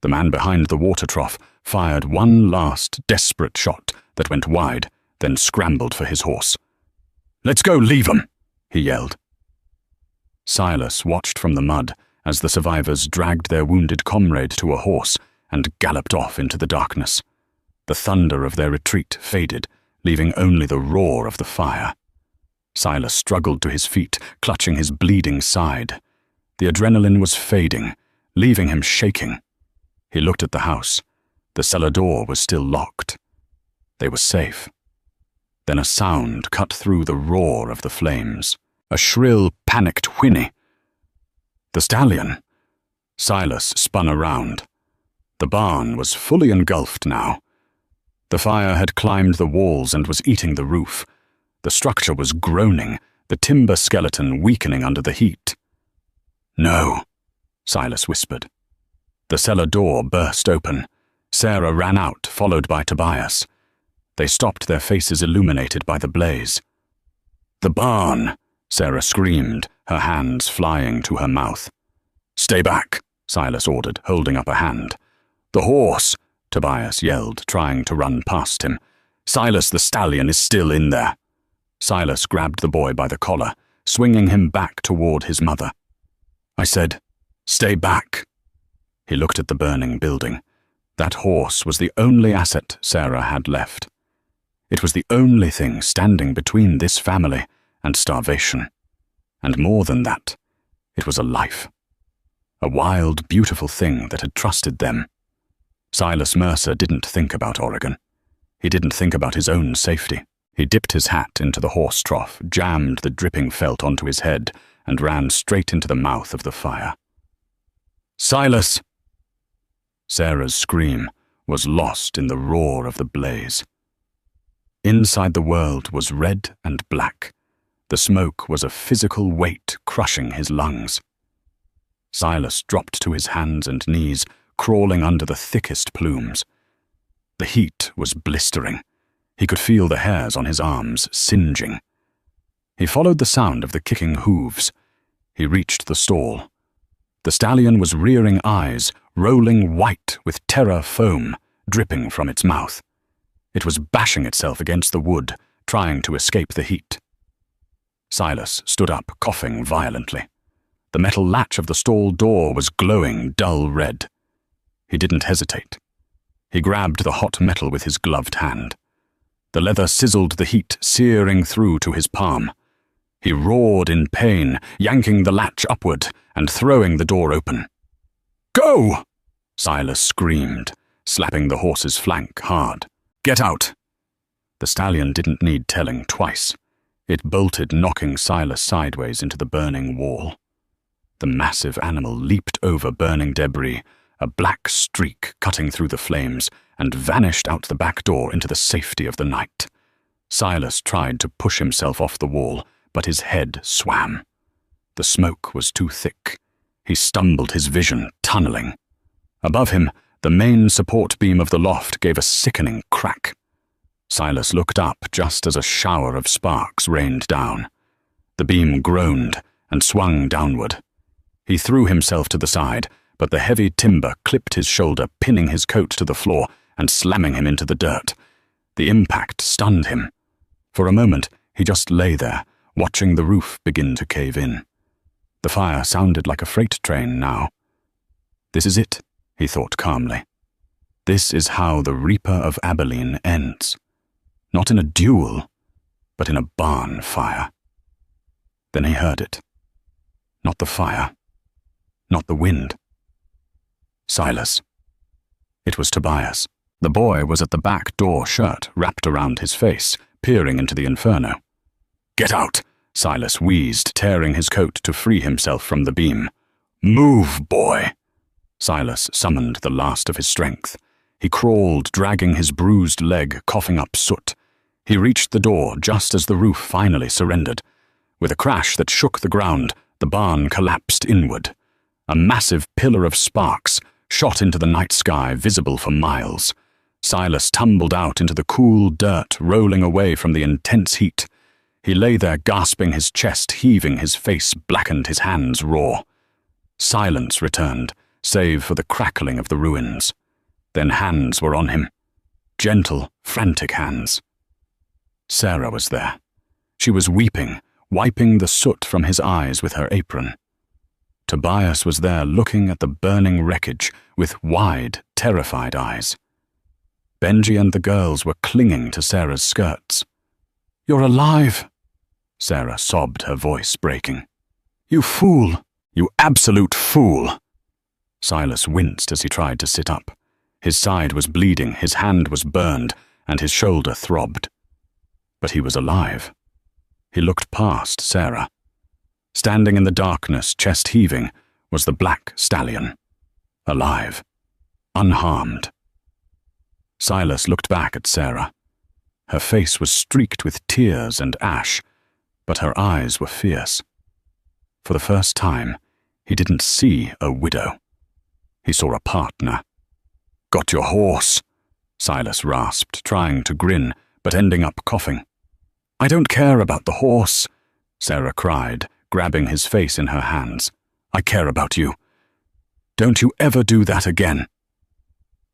The man behind the water trough fired one last desperate shot that went wide, then scrambled for his horse. "Let's go, leave 'em!" he yelled. Silas watched from the mud as the survivors dragged their wounded comrade to a horse and galloped off into the darkness. The thunder of their retreat faded, leaving only the roar of the fire. Silas struggled to his feet, clutching his bleeding side. The adrenaline was fading, leaving him shaking. He looked at the house. The cellar door was still locked. They were safe. Then a sound cut through the roar of the flames. A shrill, panicked whinny. The stallion. Silas spun around. The barn was fully engulfed now. The fire had climbed the walls and was eating the roof. The structure was groaning, the timber skeleton weakening under the heat. "No," Silas whispered. The cellar door burst open. Sarah ran out, followed by Tobias. They stopped, their faces illuminated by the blaze. "The barn!" Sarah screamed, her hands flying to her mouth. "Stay back," Silas ordered, holding up a hand. "The horse!" Tobias yelled, trying to run past him. "Silas, the stallion is still in there." Silas grabbed the boy by the collar, swinging him back toward his mother. "I said, stay back." He looked at the burning building. That horse was the only asset Sarah had left. It was the only thing standing between this family and starvation. And more than that, it was a life. A wild, beautiful thing that had trusted them. Silas Mercer didn't think about Oregon. He didn't think about his own safety. He dipped his hat into the horse trough, jammed the dripping felt onto his head, and ran straight into the mouth of the fire. "Silas!" Sarah's scream was lost in the roar of the blaze. Inside the world was red and black. The smoke was a physical weight crushing his lungs. Silas dropped to his hands and knees, crawling under the thickest plumes. The heat was blistering. He could feel the hairs on his arms singeing. He followed the sound of the kicking hooves. He reached the stall. The stallion was rearing eyes, rolling white with terror foam dripping from its mouth. It was bashing itself against the wood, trying to escape the heat. Silas stood up, coughing violently. The metal latch of the stall door was glowing dull red. He didn't hesitate. He grabbed the hot metal with his gloved hand. The leather sizzled, the heat searing through to his palm. He roared in pain, yanking the latch upward and throwing the door open. "Go!" Silas screamed, slapping the horse's flank hard. "Get out!" The stallion didn't need telling twice. It bolted, knocking Silas sideways into the burning wall. The massive animal leaped over burning debris, a black streak cutting through the flames, and vanished out the back door into the safety of the night. Silas tried to push himself off the wall, but his head swam. The smoke was too thick. He stumbled, his vision tunneling. Above him, the main support beam of the loft gave a sickening crack. Silas looked up just as a shower of sparks rained down. The beam groaned and swung downward. He threw himself to the side, but the heavy timber clipped his shoulder, pinning his coat to the floor and slamming him into the dirt. The impact stunned him. For a moment, he just lay there, watching the roof begin to cave in. The fire sounded like a freight train now. This is it, he thought calmly. This is how the Reaper of Abilene ends. Not in a duel, but in a barn fire. Then he heard it. Not the fire. Not the wind. Silas. It was Tobias. The boy was at the back door, shirt wrapped around his face, peering into the inferno. "Get out!" Silas wheezed, tearing his coat to free himself from the beam. "Move, boy!" Silas summoned the last of his strength. He crawled, dragging his bruised leg, coughing up soot. He reached the door just as the roof finally surrendered. With a crash that shook the ground, the barn collapsed inward. A massive pillar of sparks shot into the night sky, visible for miles. Silas tumbled out into the cool dirt, rolling away from the intense heat. He lay there gasping, his chest heaving, his face blackened, his hands raw. Silence returned, save for the crackling of the ruins. Then hands were on him. Gentle, frantic hands. Sarah was there. She was weeping, wiping the soot from his eyes with her apron. Tobias was there looking at the burning wreckage with wide, terrified eyes. Benji and the girls were clinging to Sarah's skirts. "You're alive!" Sarah sobbed, her voice breaking. "You fool! You absolute fool!" Silas winced as he tried to sit up. His side was bleeding, his hand was burned, and his shoulder throbbed. But he was alive. He looked past Sarah. Standing in the darkness, chest heaving, was the black stallion. Alive. Unharmed. Silas looked back at Sarah. Her face was streaked with tears and ash, but her eyes were fierce. For the first time, he didn't see a widow. He saw a partner. "Got your horse?" Silas rasped, trying to grin, but ending up coughing. "I don't care about the horse," Sarah cried, grabbing his face in her hands. "I care about you. Don't you ever do that again."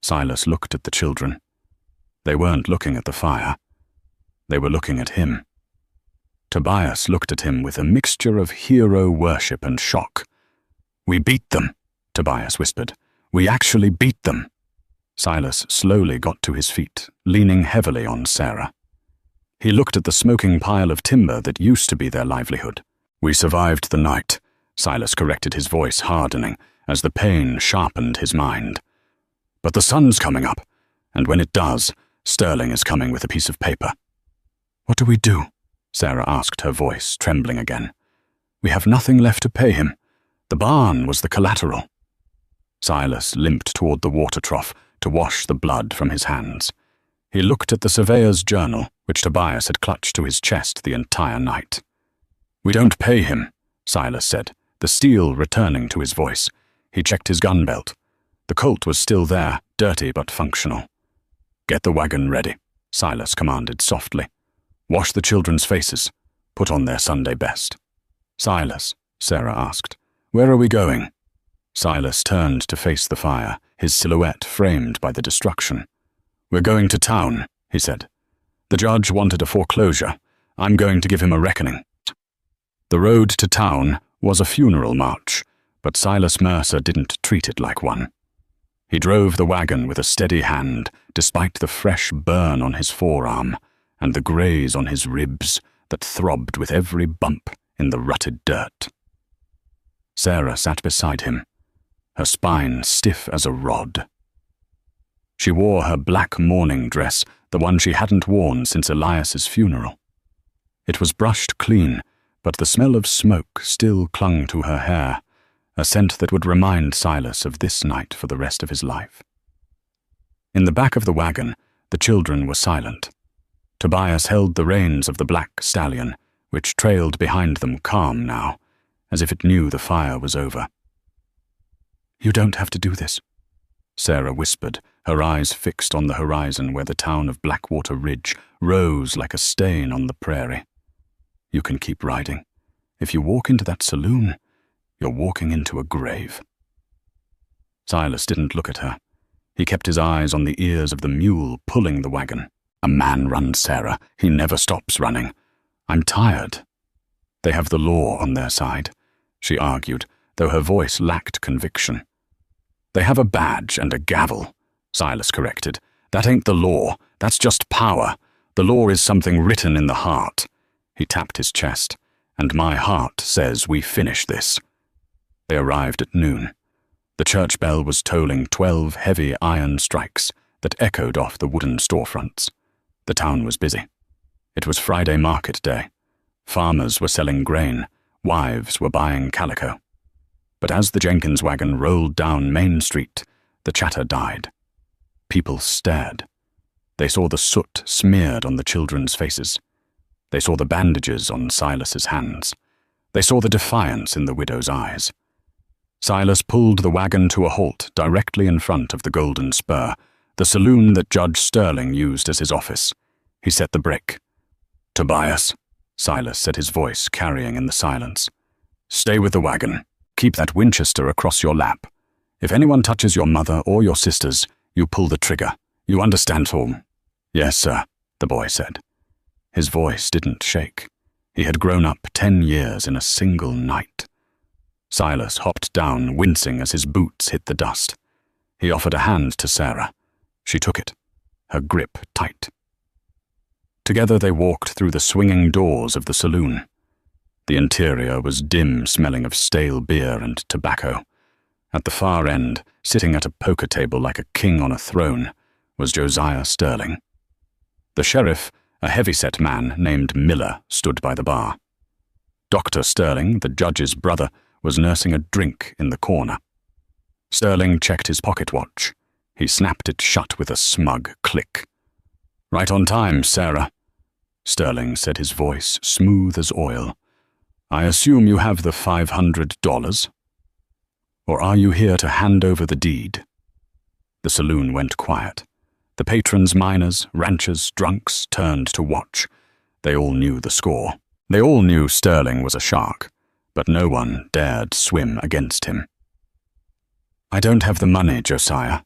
Silas looked at the children. They weren't looking at the fire. They were looking at him. Tobias looked at him with a mixture of hero worship and shock. "We beat them," Tobias whispered. "We actually beat them." Silas slowly got to his feet, leaning heavily on Sarah. He looked at the smoking pile of timber that used to be their livelihood. "We survived the night," Silas corrected, his voice hardening as the pain sharpened his mind. "But the sun's coming up, and when it does, Sterling is coming with a piece of paper." "What do we do?" Sarah asked, her voice trembling again. "We have nothing left to pay him. The barn was the collateral." Silas limped toward the water trough to wash the blood from his hands. He looked at the surveyor's journal, which Tobias had clutched to his chest the entire night. "We don't pay him," Silas said, the steel returning to his voice. He checked his gun belt. The Colt was still there, dirty but functional. "Get the wagon ready," Silas commanded softly. "Wash the children's faces. Put on their Sunday best." "Silas," Sarah asked, "where are we going?" Silas turned to face the fire, his silhouette framed by the destruction. "We're going to town," he said. "The judge wanted a foreclosure. I'm going to give him a reckoning." The road to town was a funeral march, but Silas Mercer didn't treat it like one. He drove the wagon with a steady hand, despite the fresh burn on his forearm and the graze on his ribs that throbbed with every bump in the rutted dirt. Sarah sat beside him, her spine stiff as a rod. She wore her black mourning dress, the one she hadn't worn since Elias's funeral. It was brushed clean, but the smell of smoke still clung to her hair, a scent that would remind Silas of this night for the rest of his life. In the back of the wagon, the children were silent. Tobias held the reins of the black stallion, which trailed behind them, calm now, as if it knew the fire was over. "You don't have to do this," Sarah whispered, her eyes fixed on the horizon where the town of Blackwater Ridge rose like a stain on the prairie. "You can keep riding. If you walk into that saloon, you're walking into a grave." Silas didn't look at her. He kept his eyes on the ears of the mule pulling the wagon. "A man runs, Sarah. He never stops running. I'm tired." "They have the law on their side," she argued, though her voice lacked conviction. "They have a badge and a gavel," Silas corrected. "That ain't the law. That's just power. The law is something written in the heart." He tapped his chest. "And my heart says we finish this." They arrived at noon. The church bell was tolling 12 heavy iron strikes, that echoed off the wooden storefronts. The town was busy. It was Friday market day. Farmers were selling grain, wives were buying calico. But as the Jenkins wagon rolled down Main Street, the chatter died. People stared. They saw the soot smeared on the children's faces. They saw the bandages on Silas's hands. They saw the defiance in the widow's eyes. Silas pulled the wagon to a halt directly in front of the Golden Spur, the saloon that Judge Sterling used as his office. He set the brake. "Tobias," Silas said, his voice carrying in the silence. "Stay with the wagon. Keep that Winchester across your lap. If anyone touches your mother or your sisters, you pull the trigger. You understand, Tom?" "Yes, sir," the boy said. His voice didn't shake. He had grown up 10 years in a single night. Silas hopped down, wincing as his boots hit the dust. He offered a hand to Sarah. She took it, her grip tight. Together they walked through the swinging doors of the saloon. The interior was dim, smelling of stale beer and tobacco. At the far end, sitting at a poker table like a king on a throne, was Josiah Sterling. The sheriff, a heavy-set man named Miller, stood by the bar. Dr. Sterling, the judge's brother, was nursing a drink in the corner. Sterling checked his pocket watch. He snapped it shut with a smug click. "Right on time, Sarah," Sterling said, his voice smooth as oil. "I assume you have the $500? Or are you here to hand over the deed?" The saloon went quiet. The patrons, miners, ranchers, drunks turned to watch. They all knew the score. They all knew Sterling was a shark, but no one dared swim against him. "I don't have the money, Josiah,"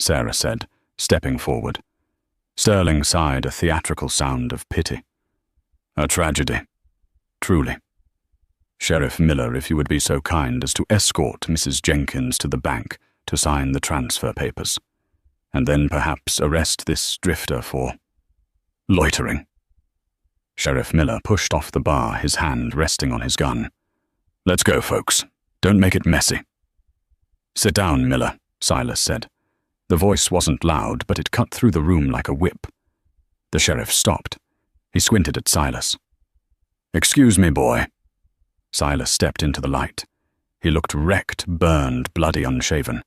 Sarah said, stepping forward. Sterling sighed a theatrical sound of pity. "A tragedy, truly. Sheriff Miller, if you would be so kind as to escort Mrs. Jenkins to the bank to sign the transfer papers, and then perhaps arrest this drifter for loitering." Sheriff Miller pushed off the bar, his hand resting on his gun. "Let's go, folks. Don't make it messy." "Sit down, Miller," Silas said. The voice wasn't loud, but it cut through the room like a whip. The sheriff stopped. He squinted at Silas. "Excuse me, boy." Silas stepped into the light. He looked wrecked, burned, bloody, unshaven.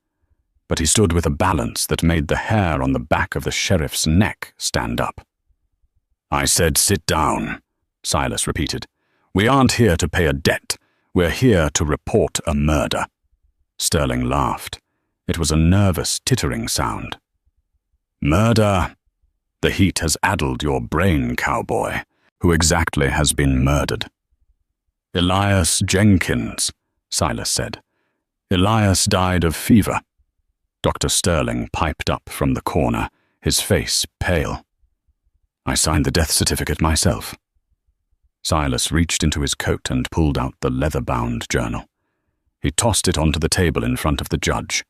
But he stood with a balance that made the hair on the back of the sheriff's neck stand up. "I said sit down," Silas repeated. "We aren't here to pay a debt. We're here to report a murder." Sterling laughed. It was a nervous, tittering sound. "Murder? The heat has addled your brain, cowboy. Who exactly has been murdered?" "Elias Jenkins," Silas said. "Elias died of fever." Dr. Sterling piped up from the corner, his face pale. "I signed the death certificate myself." Silas reached into his coat and pulled out the leather-bound journal. He tossed it onto the table in front of the judge.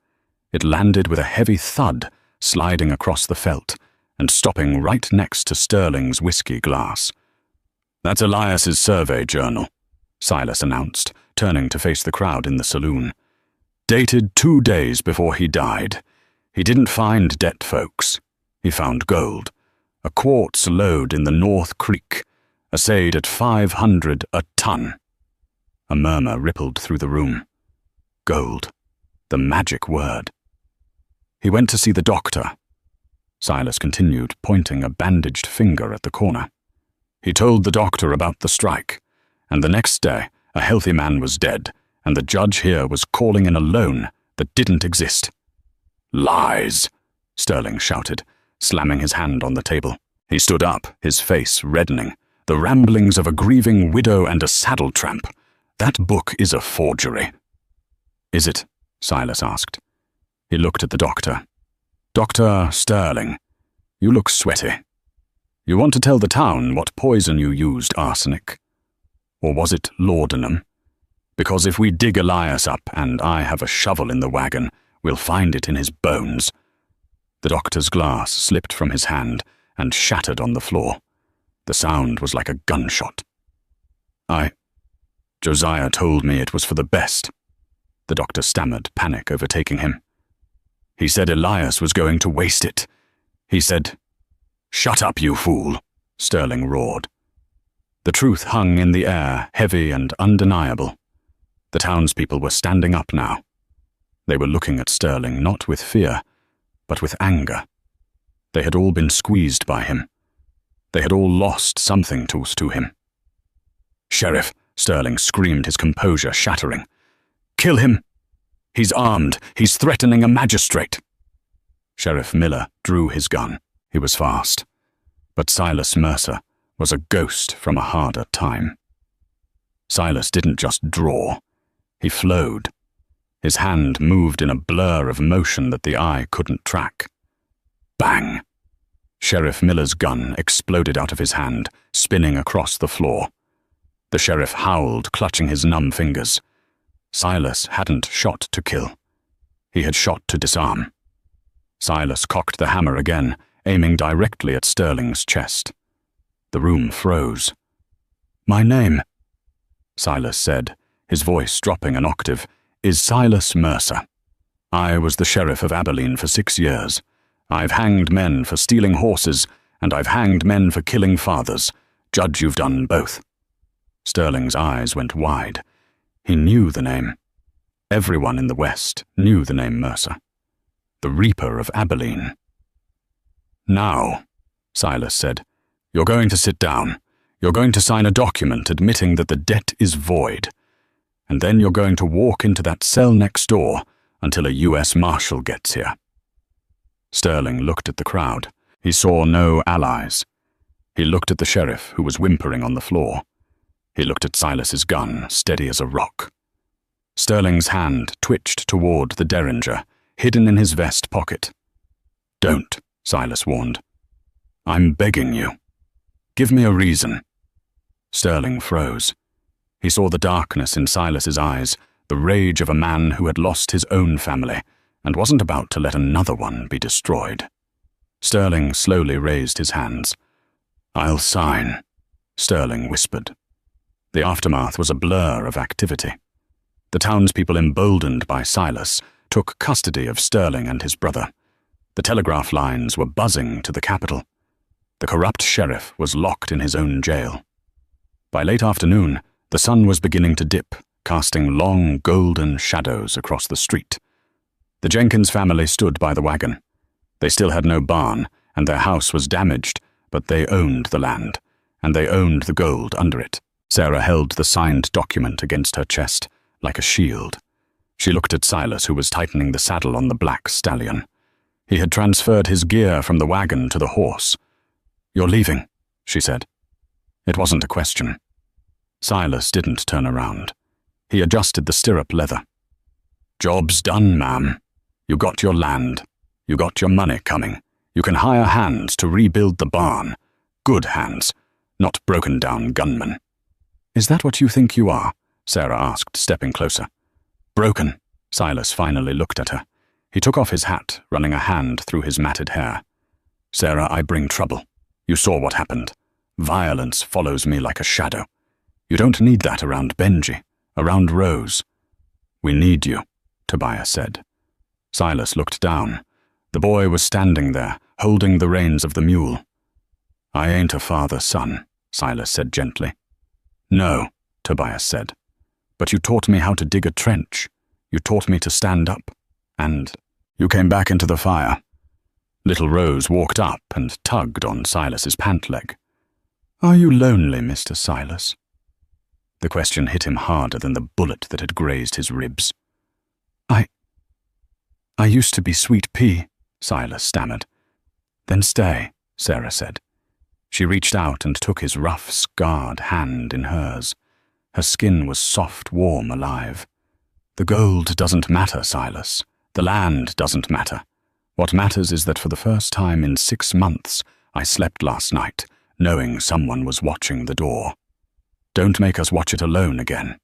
It landed with a heavy thud, sliding across the felt and stopping right next to Sterling's whiskey glass. "That's Elias's survey journal," Silas announced, turning to face the crowd in the saloon. "Dated 2 days before he died. He didn't find debt, folks. He found gold. A quartz lode in the North Creek, assayed at 500 a ton." A murmur rippled through the room. Gold. The magic word. "He went to see the doctor," Silas continued, pointing a bandaged finger at the corner. "He told the doctor about the strike, and the next day a healthy man was dead, and the judge here was calling in a loan that didn't exist." "Lies!" Sterling shouted, slamming his hand on the table. He stood up, his face reddening. "The ramblings of a grieving widow and a saddle tramp. That book is a forgery." "Is it?" Silas asked. He looked at the doctor. "Dr. Sterling, you look sweaty. You want to tell the town what poison you used, arsenic? Or was it laudanum? Because if we dig Elias up and I have a shovel in the wagon, we'll find it in his bones." The doctor's glass slipped from his hand and shattered on the floor. The sound was like a gunshot. Josiah told me it was for the best." The doctor stammered, panic overtaking him. "He said Elias was going to waste it. He said. "Shut up, you fool," Sterling roared. The truth hung in the air, heavy and undeniable. The townspeople were standing up now. They were looking at Sterling not with fear, but with anger. They had all been squeezed by him. They had all lost something to him. "Sheriff," Sterling screamed, his composure shattering. "Kill him! He's armed. He's threatening a magistrate." Sheriff Miller drew his gun. He was fast. But Silas Mercer was a ghost from a harder time. Silas didn't just draw. He flowed. His hand moved in a blur of motion that the eye couldn't track. Bang! Sheriff Miller's gun exploded out of his hand, spinning across the floor. The sheriff howled, clutching his numb fingers. Silas hadn't shot to kill. He had shot to disarm. Silas cocked the hammer again, aiming directly at Sterling's chest. The room froze. "My name," Silas said, his voice dropping an octave, "is Silas Mercer. I was the sheriff of Abilene for 6 years. I've hanged men for stealing horses, and I've hanged men for killing fathers. Judge, you've done both." Sterling's eyes went wide. He knew the name. Everyone in the West knew the name Mercer. The Reaper of Abilene. "Now," Silas said, "you're going to sit down. You're going to sign a document admitting that the debt is void. And then you're going to walk into that cell next door until a U.S. Marshal gets here." Sterling looked at the crowd. He saw no allies. He looked at the sheriff, who was whimpering on the floor. He looked at Silas's gun, steady as a rock. Sterling's hand twitched toward the derringer, hidden in his vest pocket. "Don't," Silas warned. "I'm begging you. Give me a reason." Sterling froze. He saw the darkness in Silas's eyes, the rage of a man who had lost his own family and wasn't about to let another one be destroyed. Sterling slowly raised his hands. "I'll sign," Sterling whispered. The aftermath was a blur of activity. The townspeople, emboldened by Silas, took custody of Sterling and his brother. The telegraph lines were buzzing to the capital. The corrupt sheriff was locked in his own jail. By late afternoon, the sun was beginning to dip, casting long golden shadows across the street. The Jenkins family stood by the wagon. They still had no barn, and their house was damaged, but they owned the land, and they owned the gold under it. Sarah held the signed document against her chest, like a shield. She looked at Silas, who was tightening the saddle on the black stallion. He had transferred his gear from the wagon to the horse. "You're leaving," she said. It wasn't a question. Silas didn't turn around. He adjusted the stirrup leather. "Job's done, ma'am. You got your land. You got your money coming. You can hire hands to rebuild the barn. Good hands, not broken-down gunmen." "Is that what you think you are?" Sarah asked, stepping closer. "Broken." Silas finally looked at her. He took off his hat, running a hand through his matted hair. "Sarah, I bring trouble. You saw what happened. Violence follows me like a shadow. You don't need that around Benji, around Rose." "We need you," Tobias said. Silas looked down. The boy was standing there, holding the reins of the mule. "I ain't a father-son," Silas said gently. "No," Tobias said. "But you taught me how to dig a trench. You taught me to stand up. And you came back into the fire." Little Rose walked up and tugged on Silas's pant leg. "Are you lonely, Mr. Silas?" The question hit him harder than the bullet that had grazed his ribs. I used to be Sweet Pea," Silas stammered. "Then stay," Sarah said. She reached out and took his rough, scarred hand in hers. Her skin was soft, warm, alive. "The gold doesn't matter, Silas. The land doesn't matter. What matters is that for the first time in 6 months, I slept last night, knowing someone was watching the door. Don't make us watch it alone again."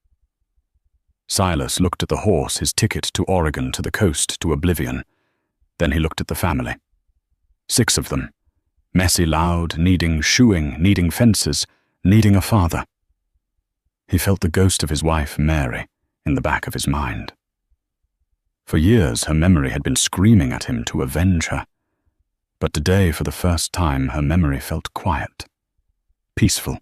Silas looked at the horse, his ticket to Oregon, to the coast, to oblivion. Then he looked at the family. 6 of them. Messy loud, needing shoeing, needing fences, needing a father. He felt the ghost of his wife, Mary, in the back of his mind. For years, her memory had been screaming at him to avenge her. But today, for the first time, her memory felt quiet, peaceful,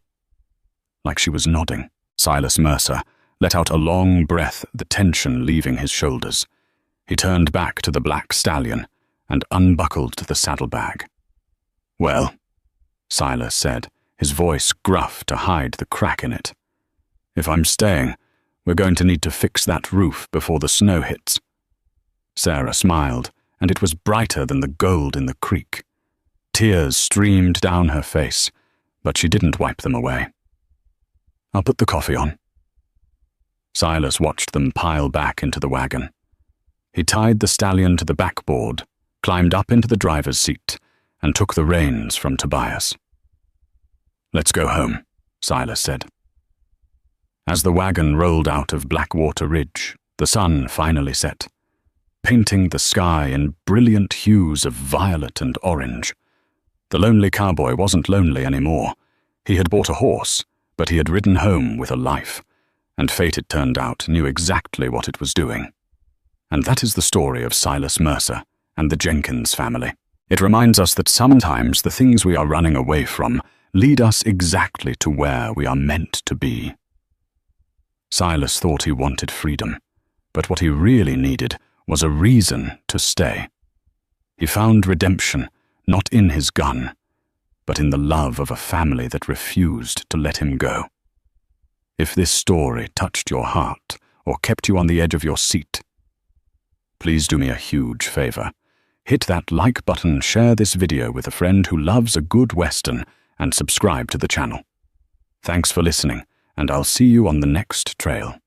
like she was nodding. Silas Mercer let out a long breath, the tension leaving his shoulders. He turned back to the black stallion and unbuckled the saddlebag. "Well," Silas said, his voice gruff to hide the crack in it. "If I'm staying, we're going to need to fix that roof before the snow hits." Sarah smiled, and it was brighter than the gold in the creek. Tears streamed down her face, but she didn't wipe them away. "I'll put the coffee on." Silas watched them pile back into the wagon. He tied the stallion to the backboard, climbed up into the driver's seat, and took the reins from Tobias. "Let's go home," Silas said. As the wagon rolled out of Blackwater Ridge, the sun finally set, painting the sky in brilliant hues of violet and orange. The lonely cowboy wasn't lonely anymore. He had bought a horse, but he had ridden home with a life, and fate, it turned out, knew exactly what it was doing. And that is the story of Silas Mercer and the Jenkins family. It reminds us that sometimes the things we are running away from lead us exactly to where we are meant to be. Silas thought he wanted freedom, but what he really needed was a reason to stay. He found redemption not in his gun, but in the love of a family that refused to let him go. If this story touched your heart or kept you on the edge of your seat, please do me a huge favor. Hit that like button, share this video with a friend who loves a good Western, and subscribe to the channel. Thanks for listening, and I'll see you on the next trail.